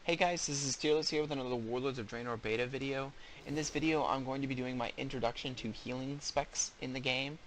Hey guys, this is Steelers here with another Warlords of Draenor beta video. In this video, I'm going to be doing my introduction to healing specs in the game.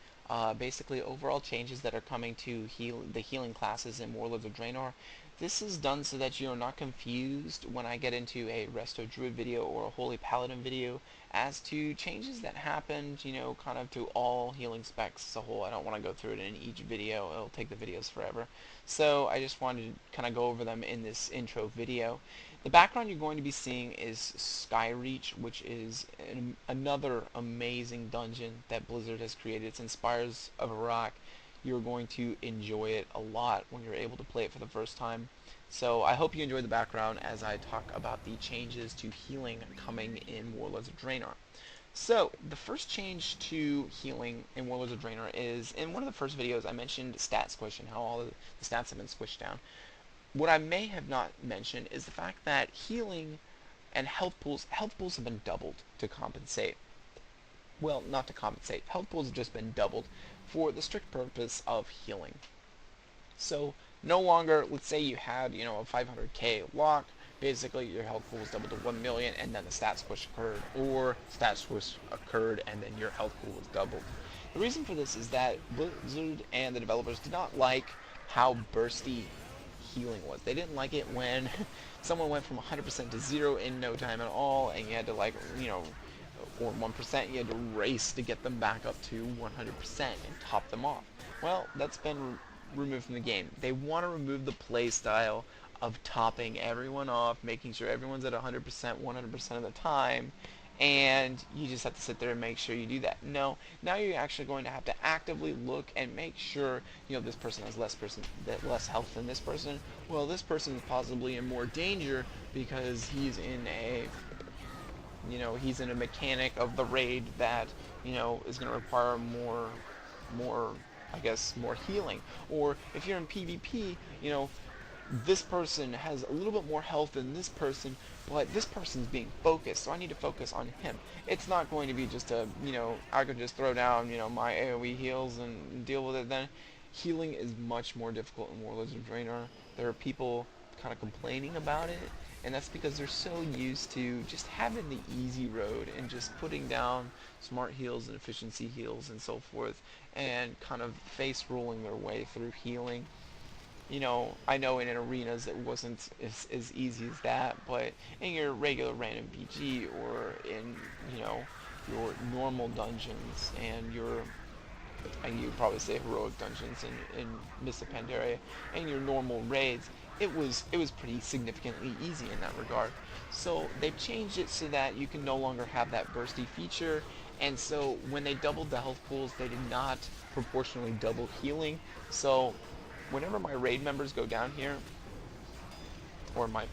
Basically, overall changes that are coming to the healing classes in Warlords of Draenor. This is done so that you're not confused when I get into a Resto Druid video or a Holy Paladin video as to changes that happened, kind of to all healing specs as a whole. I don't want to go through it in each video. It'll take the videos forever. So I just wanted to kind of go over them in this intro video. The background you're going to be seeing is Skyreach, which is another amazing dungeon that Blizzard has created. It's Inspires of Iraq. You're going to enjoy it a lot when you're able to play it for the first time. So I hope you enjoy the background as I talk about the changes to healing coming in Warlords of Draenor. So, the first change to healing in Warlords of Draenor is, in one of the first videos I mentioned stat squish and how all the stats have been squished down. What I may have not mentioned is the fact that healing and health pools have been doubled to compensate. Well, not to compensate. Health pools have just been doubled for the strict purpose of healing. So, no longer, let's say you had, a 500k lock, basically your health pool was doubled to 1 million and then the stat squish occurred, or stat squish occurred and then your health pool was doubled. The reason for this is that Blizzard and the developers did not like how bursty healing was. They didn't like it when someone went from 100% to 0 in no time at all, and you had to or 1%, you had to race to get them back up to 100% and top them off. Well, that's been removed from the game. They want to remove the play style of topping everyone off, making sure everyone's at 100% 100% of the time, and you just have to sit there and make sure you do that. No, now you're actually going to have to actively look and make sure, this person has less health than this person. Well, this person is possibly in more danger because he's in a mechanic of the raid that, is going to require more, I guess, more healing. Or if you're in PvP, this person has a little bit more health than this person, but this person's being focused, so I need to focus on him. It's not going to be just I could just throw down, my AoE heals and deal with it then. Healing is much more difficult in Warlords of Draenor. There are people kind of complaining about it, and that's because they're so used to just having the easy road and just putting down smart heals and efficiency heals and so forth, and kind of face rolling their way through healing. I know in arenas it wasn't as easy as that, but in your regular random PG or in, your normal dungeons and you probably say heroic dungeons in Mists of Pandaria and your normal raids, it was pretty significantly easy in that regard. So they've changed it so that you can no longer have that bursty feature, and so when they doubled the health pools, they did not proportionally double healing. So whenever my raid members go down here, or my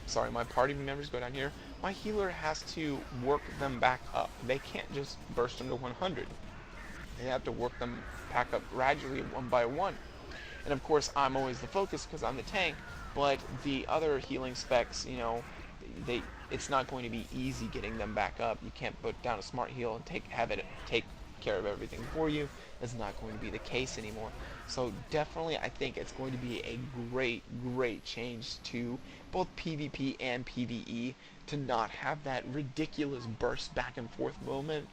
party members go down here, my healer has to work them back up. They can't just burst them to 100. They have to work them back up gradually, one by one. And of course, I'm always the focus because I'm the tank, but the other healing specs, it's not going to be easy getting them back up. You can't put down a smart heal and have it take care of everything for you. That's not going to be the case anymore. So definitely I think it's going to be a great change to both PvP and PvE to not have that ridiculous burst back and forth moment.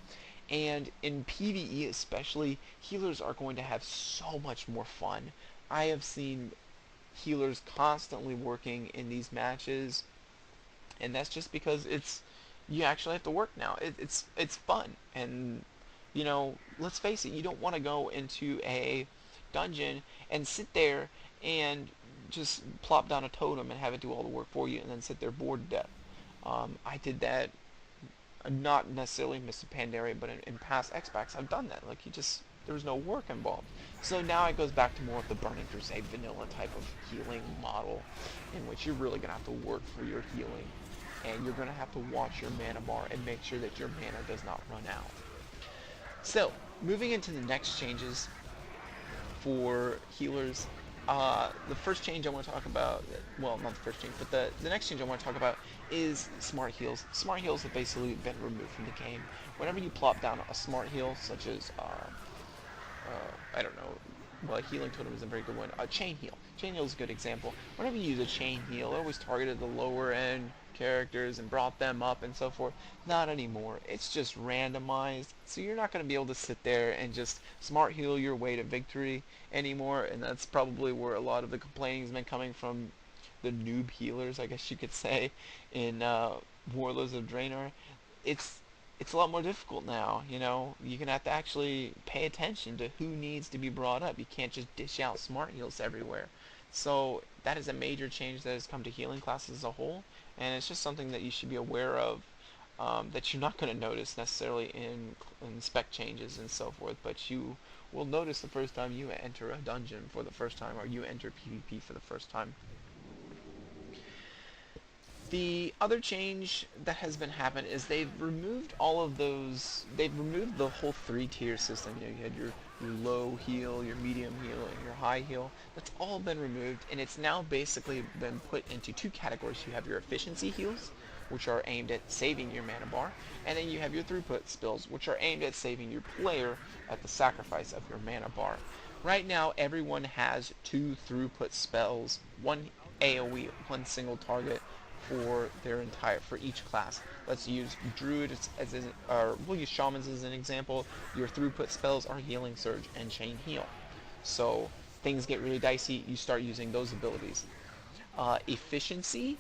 And in PvE especially, healers are going to have so much more fun. I have seen healers constantly working in these matches, and that's just because you actually have to work now. It's fun, and let's face it, you don't want to go into a dungeon and sit there and just plop down a totem and have it do all the work for you and then sit there bored to death. I did that, not necessarily in Mists of Pandaria, but in past X-Packs I've done that. There was no work involved. So now it goes back to more of the Burning Crusade vanilla type of healing model, in which you're really going to have to work for your healing, and you're going to have to watch your mana bar and make sure that your mana does not run out. So, moving into the next changes for healers, the first change I want to talk about, well, not the first change, but the next change I want to talk about is smart heals. Smart heals have basically been removed from the game. Whenever you plop down a smart heal, such as, I don't know, well, a healing totem is a very good one, a chain heal. Chain heal is a good example. Whenever you use a chain heal, it always targeted the lower end characters and brought them up and so forth. Not anymore. It's just randomized, so you're not going to be able to sit there and just smart heal your way to victory anymore, and that's probably where a lot of the complaining has been coming from the noob healers, I guess you could say, in Warlords of Draenor. It's it's a lot more difficult now, you know. You're going to have to actually pay attention to who needs to be brought up. You can't just dish out smart heals everywhere. So that is a major change that has come to healing classes as a whole, and it's just something that you should be aware of, that you're not going to notice necessarily in spec changes and so forth, but you will notice the first time you enter a dungeon for the first time, or you enter PvP for the first time. The other change that has been happening is they've removed all of those. They've removed the whole three-tier system. You know, you had your low heal, your medium heal, and your high heal. That's all been removed, and it's now basically been put into two categories. You have your efficiency heals, which are aimed at saving your mana bar, and then you have your throughput spells, which are aimed at saving your player at the sacrifice of your mana bar. Right now, everyone has two throughput spells, one AoE, one single target, for each class. Let's use Druid or we'll use Shamans as an example. Your throughput spells are Healing Surge and Chain Heal. So things get really dicey, you start using those abilities. Efficiency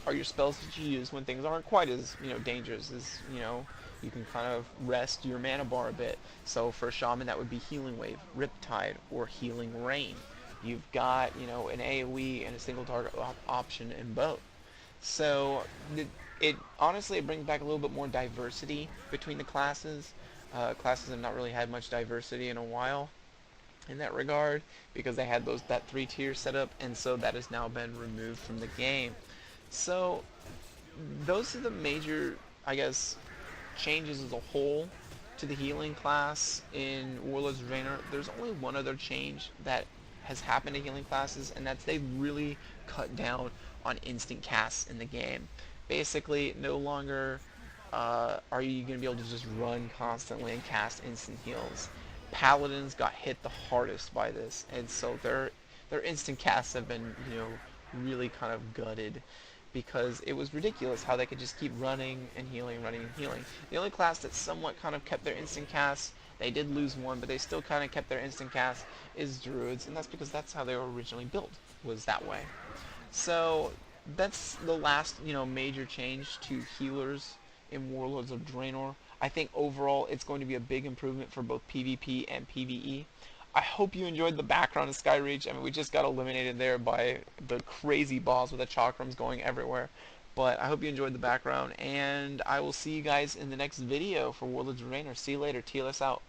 are your spells that you use when things aren't quite as, you know, dangerous, as, you know, you can kind of rest your mana bar a bit. So for a Shaman, that would be Healing Wave, Riptide, or Healing Rain. You've got, you know, an AoE and a single target option in both. So it honestly, it brings back a little bit more diversity between the classes. Classes have not really had much diversity in a while in that regard, because they had that three-tier setup, and so that has now been removed from the game. So those are the major, I guess, changes as a whole to the healing class in Warlords of Draenor. There's only one other change that has happened to healing classes, and that's they've really cut down on instant casts in the game. Basically, no longer are you going to be able to just run constantly and cast instant heals. Paladins got hit the hardest by this, and so their instant casts have been, you know, really kind of gutted, because it was ridiculous how they could just keep running and healing, running and healing. The only class that somewhat kind of kept their instant casts, they did lose one, but they still kind of kept their instant casts, is Druids, and that's because that's how they were originally built, was that way. So that's the last, you know, major change to healers in Warlords of Draenor. I think overall it's going to be a big improvement for both PvP and PvE. I hope you enjoyed the background of Skyreach. I mean, we just got eliminated there by the crazy boss with the chakrams going everywhere. But I hope you enjoyed the background, and I will see you guys in the next video for Warlords of Draenor. See you later. TLS out.